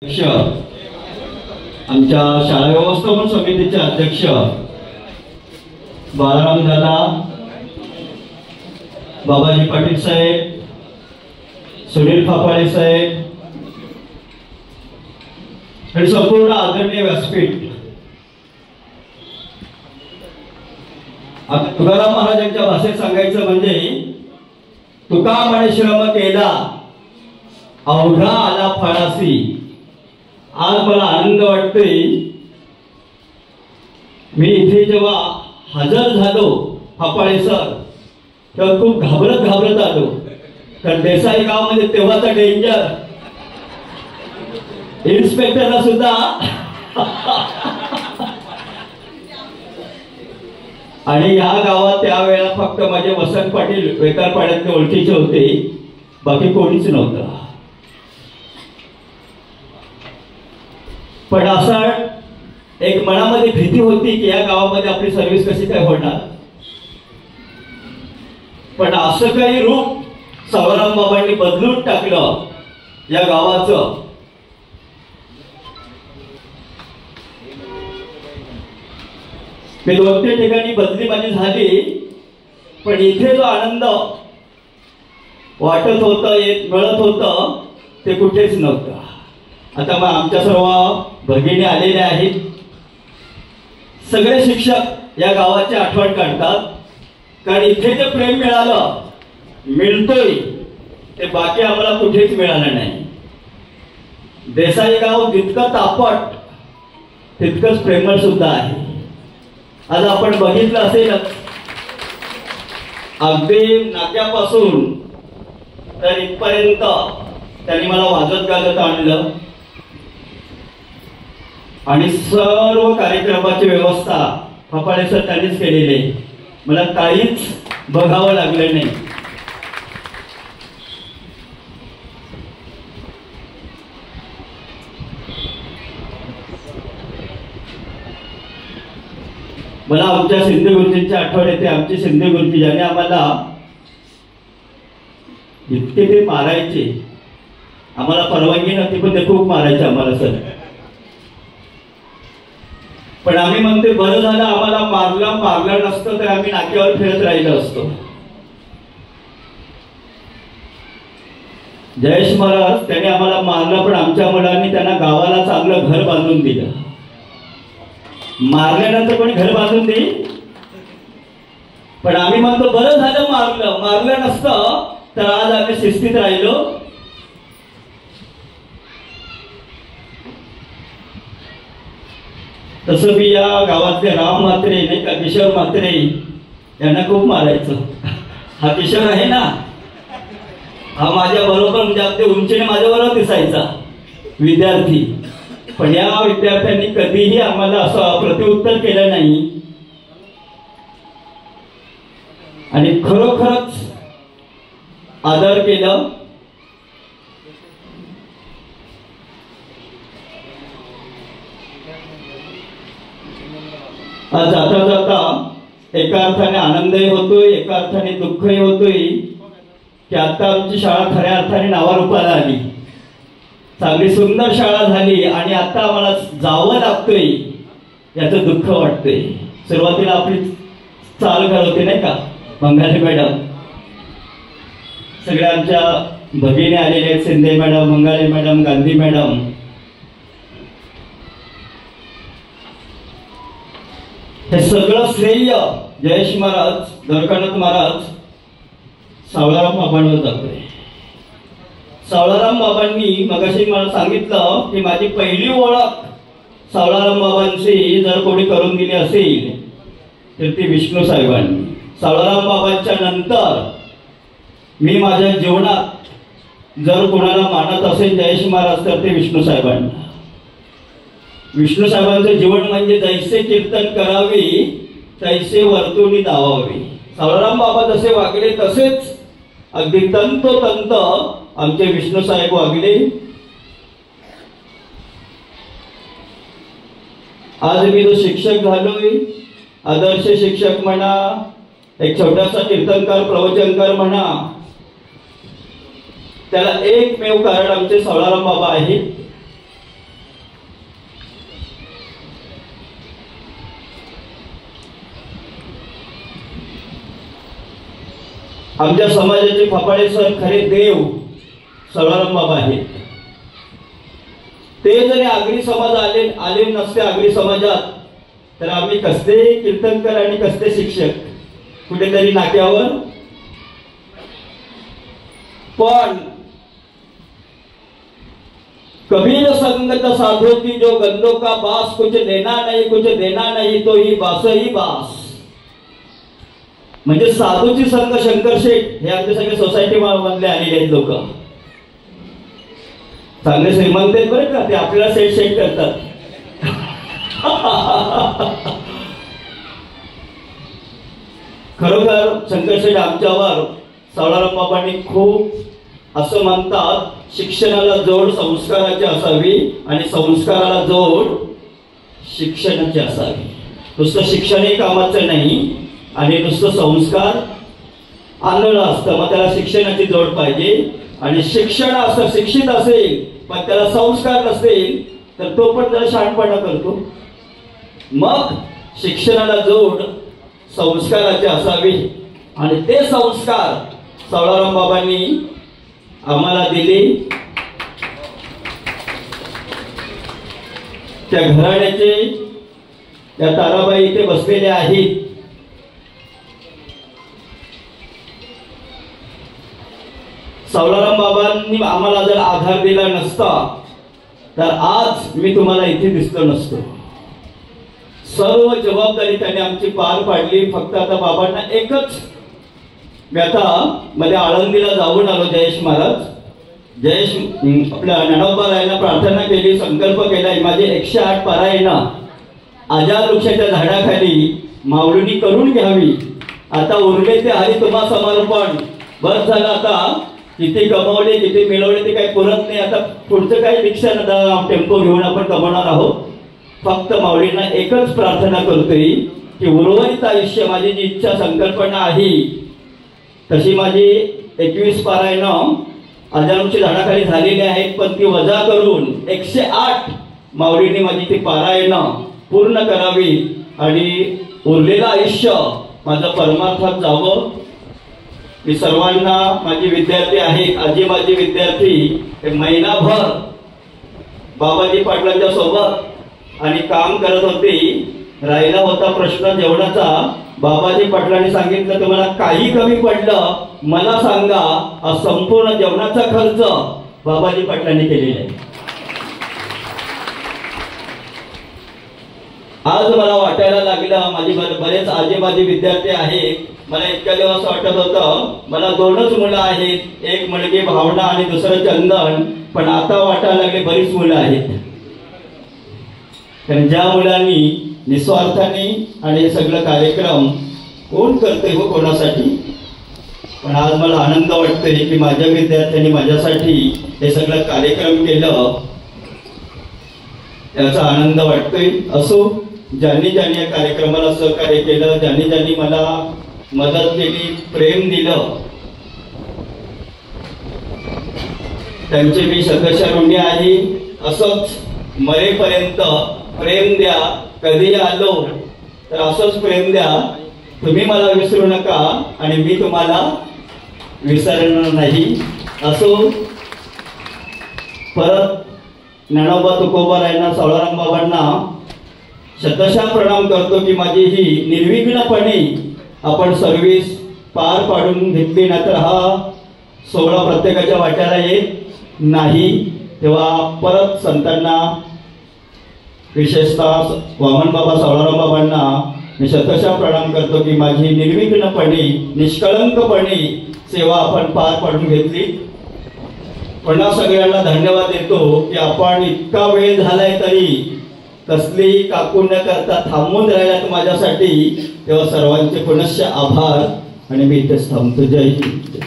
अध्यक्ष आमच्या शाळा व्यवस्थापन समितीचे अध्यक्ष बाळाराम दादा, बाबाजी पाटील साहेब, सुनील फाफाळे साहेब आणि संपूर्ण आदरणीय व्यासपीठ. तुकाराम महाराजांच्या भाषेत सांगायचं म्हणजे तुका म्हणे श्रम केला अवघा आला फळासी. आज मला आनंद वाटतोय, मी इथे जेव्हा हजर झालो फाफाळे सर तेव्हा खूप घाबरत आलो, कारण देसाई गावामध्ये तेव्हाचा डेंजर इन्स्पेक्टरला सुद्धा आणि या गावात त्यावेळेला फक्त माझे वसंत पाटील वेतारपाड्यातले ओळखीचे होते, बाकी कोणीच नव्हतं. पण असा एक मनामध्ये भीती होती की या गावामध्ये आपली सर्व्हिस कशी काय होणार. पण असं काही रूप सावराम बाबांनी बदलून टाकलं या गावाचं. मी 2-3 ठिकाणी बदली माझी झाली, पण इथे जो आनंद वाटत होतं, मिळत होतं, ते कुठेच नव्हतं. आता मग आमच्या सर्व भगिनी आलेले आहेत. सगळे शिक्षक या गावाची आठवण काढतात, कारण इथे जे प्रेम मिळतोय ते बाकी आम्हाला कुठेच मिळालं नाही. देसाई गाव जितकं तापट तितकंच प्रेमळ सुद्धा आहे. आज आपण बघितलं असेल, अगदी नाक्यापासून तर इथपर्यंत त्यांनी मला वाजत गाजत आणलं आणि सर्व कार्यक्रमाची व्यवस्था फाफाळे सर त्यांनीच केलेली आहे. मला काहीच बघावं लागलं नाही. मला आमच्या शिंदे गुरुजींची आठवण येते. आमचे शिंदे गुरुजी ज्याने आम्हाला इतके ते मारायचे, आम्हाला परवानगी नव्हती पण ते खूप मारायचे आम्हाला सर. पण आम्ही म्हणते बरं झालं आम्हाला मारलं नसतं तर आम्ही नाक्यावर फिरत राहिलो असतो. जयेश महाराज त्यांनी आम्हाला मारलं, पण आमच्या मुलांनी त्यांना गावाला चांगलं घर बांधून दिलं. मारल्यानंतर कोणी घर बांधून देईल? पण आम्ही म्हणतो बरं झालं मारलं नसतं तर आज आम्ही शिस्तीत राहिलो. तसं मी या गावातले राम म्हात्रे नाही का, किशोर म्हात्रे यांना खूप मारायचं. हा किशोर आहे ना, हा माझ्या बरोबर म्हणजे अगदी उंचीने माझ्या बरोबर दिसायचा विद्यार्थी. पण या विद्यार्थ्यांनी कधीही आम्हाला असं प्रत्युत्तर केलं नाही आणि खरोखरच आदर केलं. आज जाता जाता एका अर्थाने आनंदही होतोय, एका अर्थाने दुःखही होतोय की आता आमची शाळा खऱ्या अर्थाने नावारूपाला आली. चांगली सुंदर शाळा झाली आणि आता आम्हाला जावं लागतोय याचं दुःख वाटतंय. सुरुवातीला आपली चाल करते नाही का मंगाले मॅडम, सगळ्या आमच्या भगिनी आलेले आहेत, Shinde madam, Mangale madam, Gandhi madam. हे सगळं श्रेय जयेश महाराज, द्वारकानाथ महाराज सावळाराम बाबांवर जातोय. सावळाराम बाबांनी मगाशी मला सांगितलं की माझी पहिली ओळख सावळाराम बाबांची जर कोणी करून दिली असेल तर ती विष्णू साहेबांनी. सावळाराम बाबांच्या नंतर मी माझ्या जीवनात जर कोणाला मानत असेल जयेश महाराज तर ते विष्णू साहेबांना. विष्णू साहेबांचं जीवन म्हणजे जैसे कीर्तन करावे तैसे वर्तुनी धावावे. सावळाराम बाबा जसे वागले तसेच अगदी तंतोतंत आमचे विष्णू साहेब वागले. आज मी जो शिक्षक झालोय, आदर्श शिक्षक म्हणा, एक छोटासा कीर्तनकार प्रवचनकार म्हणा, त्याला एकमेव कारण आमचे सावळाराम बाबा आहेत. आमच्या समाजाचे फपाळेश्वर खरे देव सावळाराम बाबा आहेत. ते जरी आगरी समाज आले नसते आगरी समाजात तर आम्ही कसले कीर्तनकर आणि कसले शिक्षक कुठेतरी नाक्यावर. पण कबीर संगत साधो की जो गंदो का बास, कुछ लेना नहीं कुछ देना नहीं तो ही बास ही बास. म्हणजे साधूची संघ शंकर शेठ हे आमच्या सगळे सोसायटी मधले आलेले आहेत लोक. चांगले श्रीमंत आहेत बरं का, ते आपल्याला सेट शेट करतात. खरोखर शंकर शेठ आमच्यावर सावळाराम बाबांनी खूप असं म्हणतात, शिक्षणाला जोड संस्काराची असावी आणि संस्काराला जोड शिक्षणाची असावी. नुसतं शिक्षणही कामाचं नाही आणि नुसतं संस्कार आंधळ असतं, मग त्याला शिक्षणाची जोड पाहिजे. आणि शिक्षण असं शिक्षित असेल पण त्याला संस्कार नसेल तर तो पण जरा शहाणपणा करतो. मग शिक्षणाला जोड संस्काराचे असावे आणि ते संस्कार सावळाराम बाबांनी आम्हाला दिले. त्या घराण्याचे त्या ताराबाई इथे बसलेले आहेत. सावळाराम बाबांनी आम्हाला जर आधार दिला नसता तर आज मी तुम्हाला इथे दिसलो नसतो. सर्व जबाबदारी त्यांनी आमची पार पाडली. फक्त आता बाबांना एकच, मी आता मध्ये आळंदीला जाऊन आलो. जयेश महाराज, जयेश आपल्या ज्ञानोबारायांना प्रार्थना केली, संकल्प केला, माझे 108 पारायणं आजार वृक्षाच्या झाडाखाली माऊलींनी करून घ्यावी. आता उरले ते हरी तुम्हा समर्पण. बस झालं, आता किती कमवले किती मिळवले ते काही पुरत नाही. आता पुढचं काही रिक्षा टेम्पो घेऊन आपण कमवणार आहोत. फक्त माऊलींना एकच प्रार्थना करतोय की उर्वरित आयुष्य माझी जी इच्छा संकल्पना आहे तशी माझी 21 पारायणं आजारांची झाडाखाली झालेली आहेत, पण ती वजा करून 108 माऊलींनी माझी ती पारायणं पूर्ण करावी आणि उरलेलं आयुष्य माझं परमार्थात जावं. मी सर्वांना, माझे विद्यार्थी आहेत, आजी माझी विद्यार्थी महिनाभर बाबाजी पाटलांच्या सोबत आणि काम करत होते. राहिला होता प्रश्न जेवणाचा. बाबाजी पाटलांनी सांगितलं तुम्हाला काही कमी पडलं मला सांगा. हा संपूर्ण जेवणाचा खर्च बाबाजी पाटलांनी केलेला आहे. आज मला वाटायला लागलं, माझे बरेच आजी माझे विद्यार्थी आहेत. मला इतक्या दिवस वाटत होतं मला 2च मुलं आहेत, एक मुलगी भावना आणि दुसरं चंदन. पण आता वाटायला लागले बरीच मुलं आहेत. कारण ज्या मुलांनी निस्वार्थाने आणि हे सगळं कार्यक्रम कोण करते हो कोणासाठी, पण आज मला आनंद वाटतोय की माझ्या विद्यार्थ्यांनी माझ्यासाठी हे सगळं कार्यक्रम केलं, याचा आनंद वाटतोय. असो, ज्यांनी ज्यांनी या कार्यक्रमाला सहकार्य केलं, ज्यांनी ज्यांनी मला मदत केली, प्रेम दिलं, त्यांचे मी शतशः ऋणी आहे. असंच मरेपर्यंत प्रेम द्या. कधी आलो तर असंच प्रेम द्या. तुम्ही मला विसरू नका आणि मी तुम्हाला विसरणार नाही. असो, परत ज्ञानोबा तुकोबारायांना, सावळाराम बाबांना शतशः प्रणाम करतो की माझी ही निर्विघ्नपणे आपण सर्व्हिस पार पाडून घेतली, नाहीतर हा सोहळा प्रत्येकाच्या वाट्याला येत नाही. तेव्हा परत संतांना, विशेषतः वामन बाबा सावळाराम बाबांना मी शतशः प्रणाम करतो की माझी निर्विघ्नपणे निष्कळंकपणे सेवा आपण पार पाडून घेतली. पुन्हा सगळ्यांना धन्यवाद देतो की आपण इतका वेळ झालाय तरी कसलीही काकून न करता थांबून राहिल्यात माझ्यासाठी. तेव्हा सर्वांचे पुनश्च आभार आणि मी इथेच थांबतो. जय हिंद.